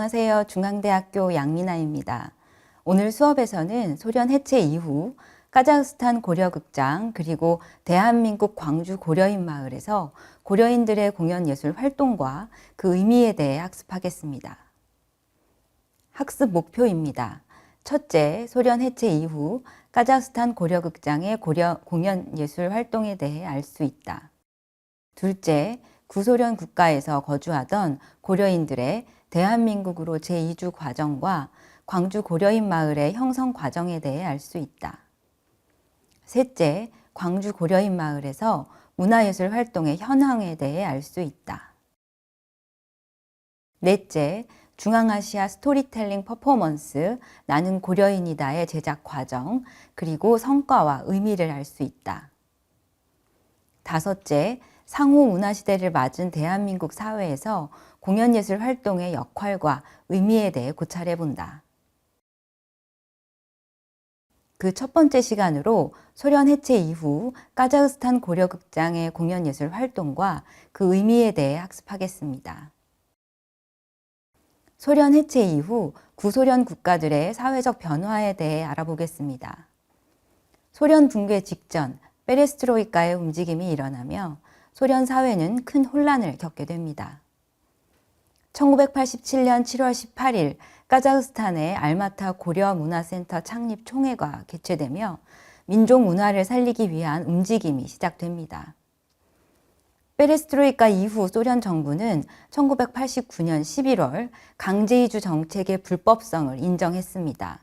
안녕하세요. 중앙대학교 양민아입니다. 오늘 수업에서는 소련 해체 이후 카자흐스탄 고려극장 그리고 대한민국 광주 고려인 마을에서 고려인들의 공연예술 활동과 그 의미에 대해 학습하겠습니다. 학습 목표입니다. 첫째, 소련 해체 이후 카자흐스탄 고려극장의 공연예술 활동에 대해 알 수 있다. 둘째, 구소련 국가에서 거주하던 고려인들의 대한민국으로 제2주 과정과 광주 고려인 마을의 형성 과정에 대해 알 수 있다. 셋째, 광주 고려인 마을에서 문화예술 활동의 현황에 대해 알 수 있다. 넷째, 중앙아시아 스토리텔링 퍼포먼스 나는 고려인이다의 제작 과정 그리고 성과와 의미를 알 수 있다. 다섯째, 상호 문화시대를 맞은 대한민국 사회에서 공연예술 활동의 역할과 의미에 대해 고찰해본다. 그 첫 번째 시간으로 소련 해체 이후 카자흐스탄 고려극장의 공연예술 활동과 그 의미에 대해 학습하겠습니다. 소련 해체 이후 구소련 국가들의 사회적 변화에 대해 알아보겠습니다. 소련 붕괴 직전 페레스트로이카의 움직임이 일어나며 소련 사회는 큰 혼란을 겪게 됩니다. 1987년 7월 18일 카자흐스탄의 알마타 고려문화센터 창립 총회가 개최되며 민족 문화를 살리기 위한 움직임이 시작됩니다. 페레스트로이카 이후 소련 정부는 1989년 11월 강제이주 정책의 불법성을 인정했습니다.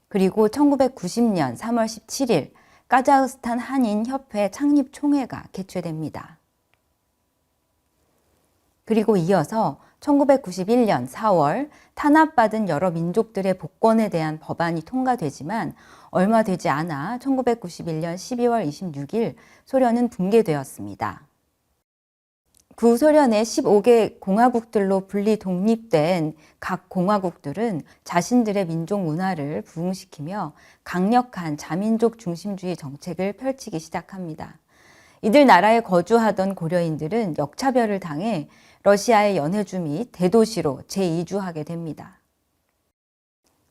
그리고 1990년 3월 17일 카자흐스탄 한인협회 창립 총회가 개최됩니다. 그리고 이어서 1991년 4월 탄압받은 여러 민족들의 복권에 대한 법안이 통과되지만 얼마 되지 않아 1991년 12월 26일 소련은 붕괴되었습니다. 구소련의 15개 공화국들로 분리 독립된 각 공화국들은 자신들의 민족 문화를 부흥시키며 강력한 자민족 중심주의 정책을 펼치기 시작합니다. 이들 나라에 거주하던 고려인들은 역차별을 당해 러시아의 연해주 및 대도시로 재이주하게 됩니다.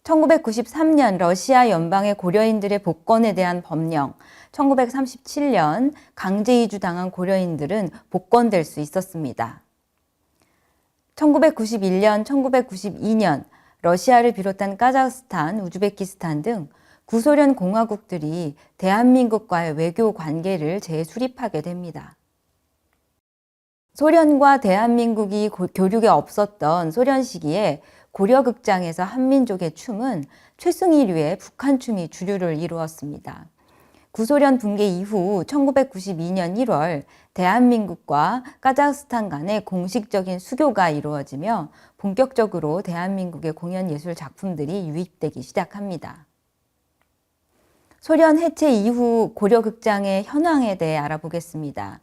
1993년 러시아 연방의 고려인들의 복권에 대한 법령, 1937년 강제이주 당한 고려인들은 복권될 수 있었습니다. 1991년, 1992년 러시아를 비롯한 카자흐스탄, 우즈베키스탄 등 구소련 공화국들이 대한민국과의 외교 관계를 재수립하게 됩니다. 소련과 대한민국이 교류가 없었던 소련 시기에 고려극장에서 한민족의 춤은 최승희류의 북한춤이 주류를 이루었습니다. 구소련 붕괴 이후 1992년 1월 대한민국과 카자흐스탄 간의 공식적인 수교가 이루어지며 본격적으로 대한민국의 공연예술 작품들이 유입되기 시작합니다. 소련 해체 이후 고려극장의 현황에 대해 알아보겠습니다.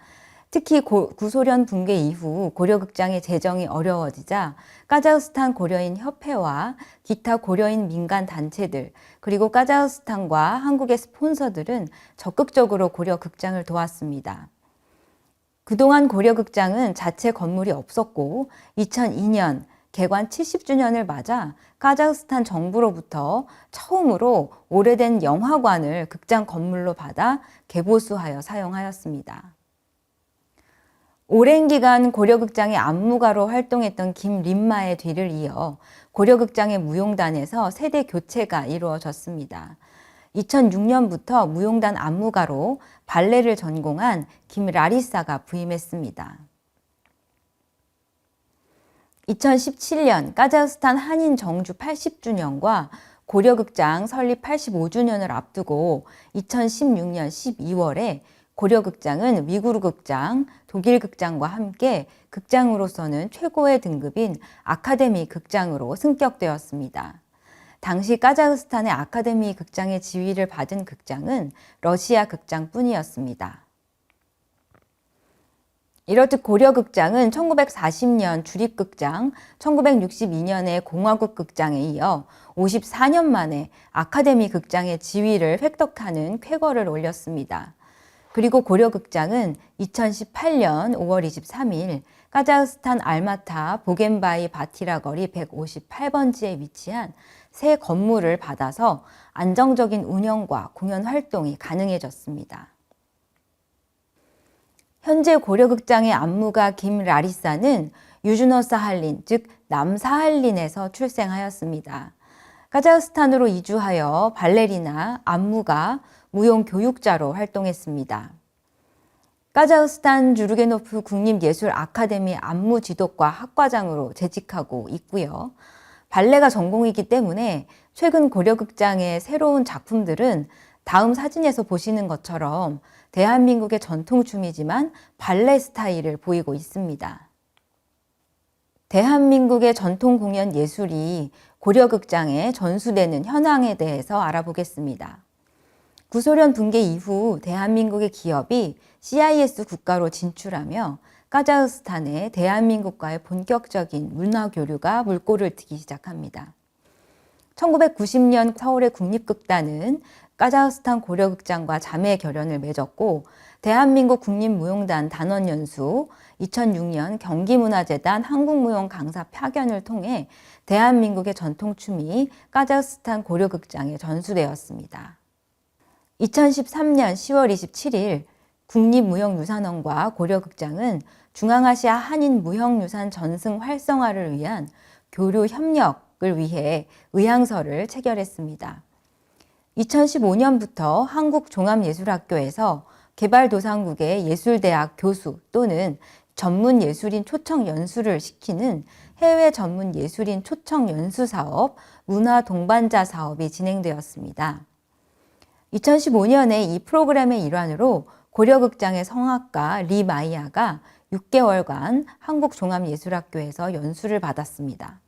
특히 구소련 붕괴 이후 고려극장의 재정이 어려워지자 카자흐스탄 고려인 협회와 기타 고려인 민간 단체들 그리고 카자흐스탄과 한국의 스폰서들은 적극적으로 고려극장을 도왔습니다. 그동안 고려극장은 자체 건물이 없었고 2002년 개관 70주년을 맞아 카자흐스탄 정부로부터 처음으로 오래된 영화관을 극장 건물로 받아 개보수하여 사용하였습니다. 오랜 기간 고려극장의 안무가로 활동했던 김린마의 뒤를 이어 고려극장의 무용단에서 세대 교체가 이루어졌습니다. 2006년부터 무용단 안무가로 발레를 전공한 김라리사가 부임했습니다. 2017년 카자흐스탄 한인 정주 80주년과 고려극장 설립 85주년을 앞두고 2016년 12월에 고려극장은 위구르 극장, 독일 극장과 함께 극장으로서는 최고의 등급인 아카데미 극장으로 승격되었습니다. 당시 카자흐스탄의 아카데미 극장의 지위를 받은 극장은 러시아 극장뿐이었습니다. 이렇듯 고려극장은 1940년 주립극장, 1962년에 공화국 극장에 이어 54년 만에 아카데미 극장의 지위를 획득하는 쾌거를 올렸습니다. 그리고 고려극장은 2018년 5월 23일 카자흐스탄 알마타 보겐바이 바티라 거리 158번지에 위치한 새 건물을 받아서 안정적인 운영과 공연 활동이 가능해졌습니다. 현재 고려극장의 안무가 김라리사는 유주너 사할린, 즉 남사할린에서 출생하였습니다. 카자흐스탄으로 이주하여 발레리나, 안무가, 무용 교육자로 활동했습니다. 카자흐스탄 주르게노프 국립예술 아카데미 안무 지도과 학과장으로 재직하고 있고요. 발레가 전공이기 때문에 최근 고려극장의 새로운 작품들은 다음 사진에서 보시는 것처럼 대한민국의 전통춤이지만 발레 스타일을 보이고 있습니다. 대한민국의 전통 공연 예술이 고려극장에 전수되는 현황에 대해서 알아보겠습니다. 구소련 붕괴 이후 대한민국의 기업이 CIS 국가로 진출하며 카자흐스탄에 대한민국과의 본격적인 문화 교류가 물꼬를 트기 시작합니다. 1990년 서울의 국립극단은 카자흐스탄 고려극장과 자매 결연을 맺었고 대한민국 국립무용단 단원연수, 2006년 경기문화재단 한국무용 강사 파견을 통해 대한민국의 전통춤이 카자흐스탄 고려극장에 전수되었습니다. 2013년 10월 27일 국립무형유산원과 고려극장은 중앙아시아 한인 무형유산 전승 활성화를 위한 교류 협력을 위해 의향서를 체결했습니다. 2015년부터 한국종합예술학교에서 개발도상국의 예술대학 교수 또는 전문예술인 초청 연수를 시키는 해외 전문예술인 초청 연수 사업, 문화동반자 사업이 진행되었습니다. 2015년에 이 프로그램의 일환으로 고려극장의 성악가 리 마이아가 6개월간 한국종합예술학교에서 연수를 받았습니다.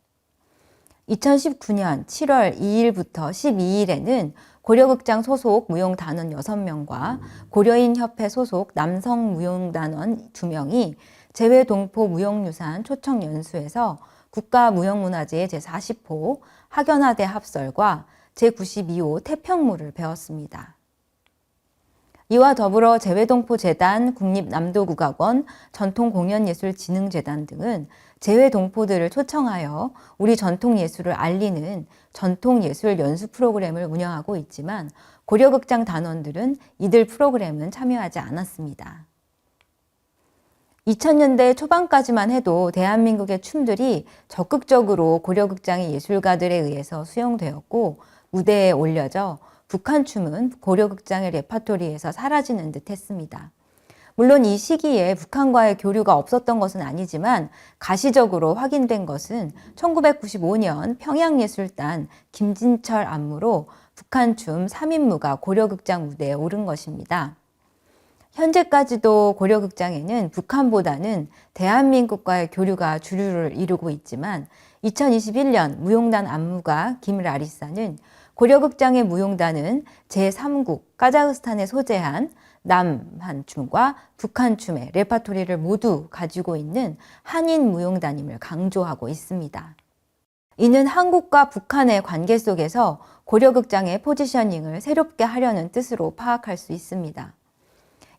2019년 7월 2일부터 12일에는 고려극장 소속 무용단원 6명과 고려인협회 소속 남성무용단원 2명이 재외동포 무용유산 초청연수에서 국가무형문화재 제40호 학연화대 합설과 제92호 태평무를 배웠습니다. 이와 더불어 재외동포재단, 국립남도국악원, 전통공연예술진흥재단 등은 재외동포들을 초청하여 우리 전통예술을 알리는 전통예술 연수 프로그램을 운영하고 있지만 고려극장 단원들은 이들 프로그램은 참여하지 않았습니다. 2000년대 초반까지만 해도 대한민국의 춤들이 적극적으로 고려극장의 예술가들에 의해서 수용되었고 무대에 올려져 북한 춤은 고려극장의 레파토리에서 사라지는 듯 했습니다. 물론 이 시기에 북한과의 교류가 없었던 것은 아니지만 가시적으로 확인된 것은 1995년 평양예술단 김진철 안무로 북한춤 3인무가 고려극장 무대에 오른 것입니다. 현재까지도 고려극장에는 북한보다는 대한민국과의 교류가 주류를 이루고 있지만 2021년 무용단 안무가 김라리사는 고려극장의 무용단은 제3국 카자흐스탄에 소재한 남한춤과 북한춤의 레파토리를 모두 가지고 있는 한인 무용단임을 강조하고 있습니다. 이는 한국과 북한의 관계 속에서 고려극장의 포지셔닝을 새롭게 하려는 뜻으로 파악할 수 있습니다.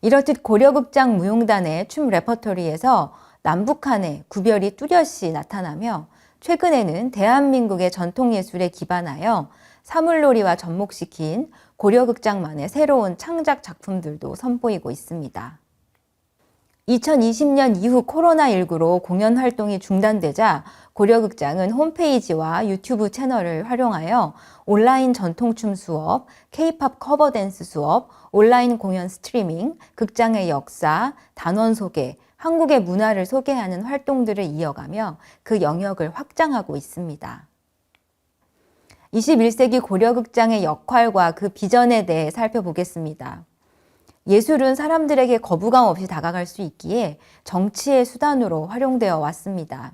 이렇듯 고려극장 무용단의 춤 레퍼토리에서 남북한의 구별이 뚜렷이 나타나며 최근에는 대한민국의 전통예술에 기반하여 사물놀이와 접목시킨 고려극장만의 새로운 창작 작품들도 선보이고 있습니다. 2020년 이후 코로나19로 공연 활동이 중단되자 고려극장은 홈페이지와 유튜브 채널을 활용하여 온라인 전통춤 수업, K-팝 커버 댄스 수업, 온라인 공연 스트리밍, 극장의 역사, 단원 소개, 한국의 문화를 소개하는 활동들을 이어가며 그 영역을 확장하고 있습니다. 21세기 고려극장의 역할과 그 비전에 대해 살펴보겠습니다. 예술은 사람들에게 거부감 없이 다가갈 수 있기에 정치의 수단으로 활용되어 왔습니다.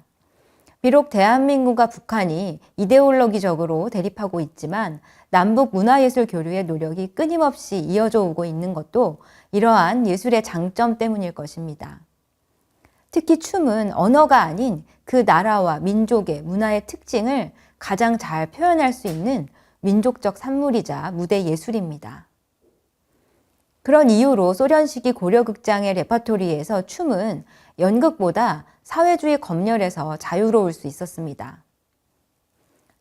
비록 대한민국과 북한이 이데올로기적으로 대립하고 있지만 남북 문화예술 교류의 노력이 끊임없이 이어져 오고 있는 것도 이러한 예술의 장점 때문일 것입니다. 특히 춤은 언어가 아닌 그 나라와 민족의 문화의 특징을 가장 잘 표현할 수 있는 민족적 산물이자 무대 예술입니다. 그런 이유로 소련 시기 고려극장의 레퍼토리에서 춤은 연극보다 사회주의 검열에서 자유로울 수 있었습니다.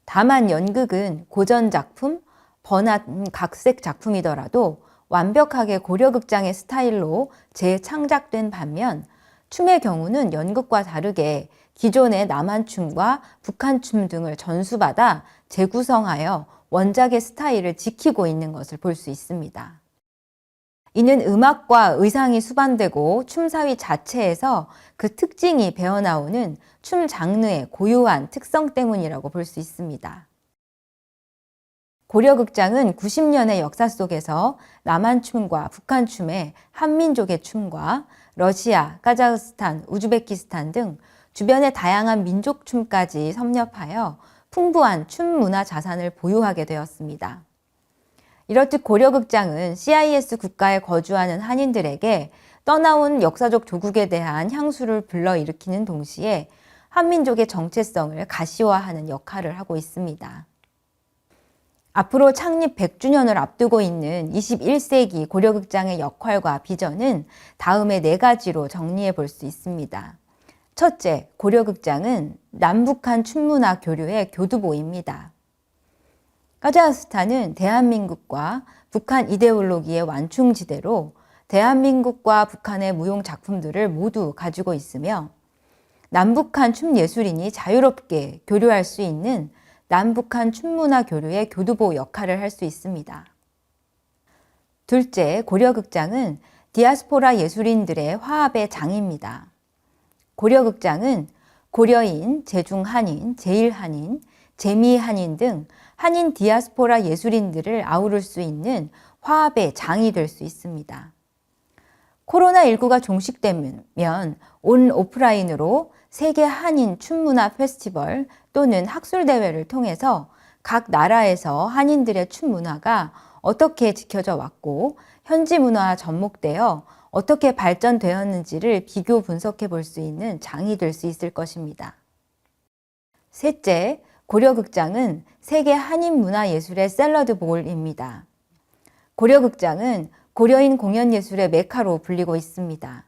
다만 연극은 고전 작품, 번안 각색 작품이더라도 완벽하게 고려극장의 스타일로 재창작된 반면 춤의 경우는 연극과 다르게 기존의 남한춤과 북한춤 등을 전수받아 재구성하여 원작의 스타일을 지키고 있는 것을 볼 수 있습니다. 이는 음악과 의상이 수반되고 춤사위 자체에서 그 특징이 배어나오는 춤 장르의 고유한 특성 때문이라고 볼 수 있습니다. 고려극장은 90년의 역사 속에서 남한춤과 북한춤의 한민족의 춤과 러시아, 카자흐스탄, 우즈베키스탄 등 주변의 다양한 민족춤까지 섭렵하여 풍부한 춤 문화 자산을 보유하게 되었습니다. 이렇듯 고려극장은 CIS 국가에 거주하는 한인들에게 떠나온 역사적 조국에 대한 향수를 불러일으키는 동시에 한민족의 정체성을 가시화하는 역할을 하고 있습니다. 앞으로 창립 100주년을 앞두고 있는 21세기 고려극장의 역할과 비전은 다음의 4가지로 정리해 볼 수 있습니다. 첫째, 고려극장은 남북한 춤문화 교류의 교두보입니다. 카자흐스탄은 대한민국과 북한 이데올로기의 완충지대로 대한민국과 북한의 무용 작품들을 모두 가지고 있으며 남북한 춤 예술인이 자유롭게 교류할 수 있는 남북한 춤문화 교류의 교두보 역할을 할 수 있습니다. 둘째, 고려극장은 디아스포라 예술인들의 화합의 장입니다. 고려극장은 고려인, 제중한인, 제일한인, 재미한인 등 한인 디아스포라 예술인들을 아우를 수 있는 화합의 장이 될 수 있습니다. 코로나19가 종식되면 온 오프라인으로 세계 한인 춤문화 페스티벌 또는 학술대회를 통해서 각 나라에서 한인들의 춤문화가 어떻게 지켜져 왔고 현지 문화와 접목되어 어떻게 발전되었는지를 비교 분석해 볼 수 있는 장이 될 수 있을 것입니다. 셋째, 고려극장은 세계 한인 문화예술의 샐러드볼입니다. 고려극장은 고려인 공연예술의 메카로 불리고 있습니다.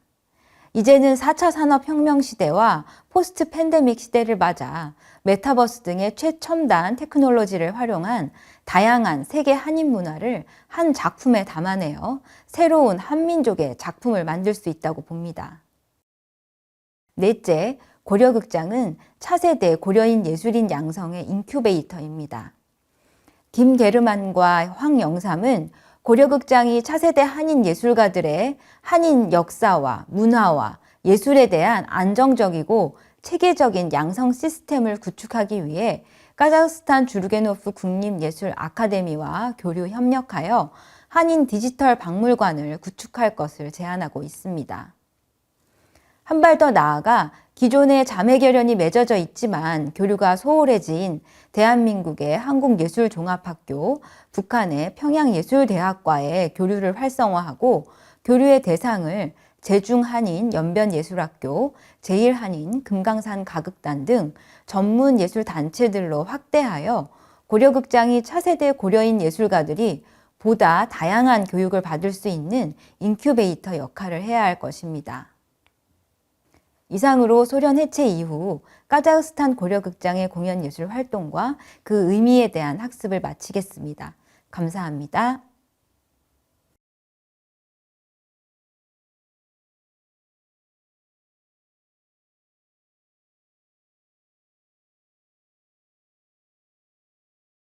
이제는 4차 산업혁명 시대와 포스트 팬데믹 시대를 맞아 메타버스 등의 최첨단 테크놀로지를 활용한 다양한 세계 한인 문화를 한 작품에 담아내어 새로운 한민족의 작품을 만들 수 있다고 봅니다. 넷째, 고려극장은 차세대 고려인 예술인 양성의 인큐베이터입니다. 김게르만과 황영삼은 고려극장이 차세대 한인 예술가들의 한인 역사와 문화와 예술에 대한 안정적이고 체계적인 양성 시스템을 구축하기 위해 카자흐스탄 주르게노프 국립예술 아카데미와 교류 협력하여 한인 디지털 박물관을 구축할 것을 제안하고 있습니다. 한 발 더 나아가 기존의 자매결연이 맺어져 있지만 교류가 소홀해진 대한민국의 한국예술종합학교, 북한의 평양예술대학과의 교류를 활성화하고 교류의 대상을 제중한인 연변예술학교, 제일한인 금강산 가극단 등 전문예술단체들로 확대하여 고려극장이 차세대 고려인 예술가들이 보다 다양한 교육을 받을 수 있는 인큐베이터 역할을 해야 할 것입니다. 이상으로 소련 해체 이후 카자흐스탄 고려극장의 공연예술 활동과 그 의미에 대한 학습을 마치겠습니다. 감사합니다.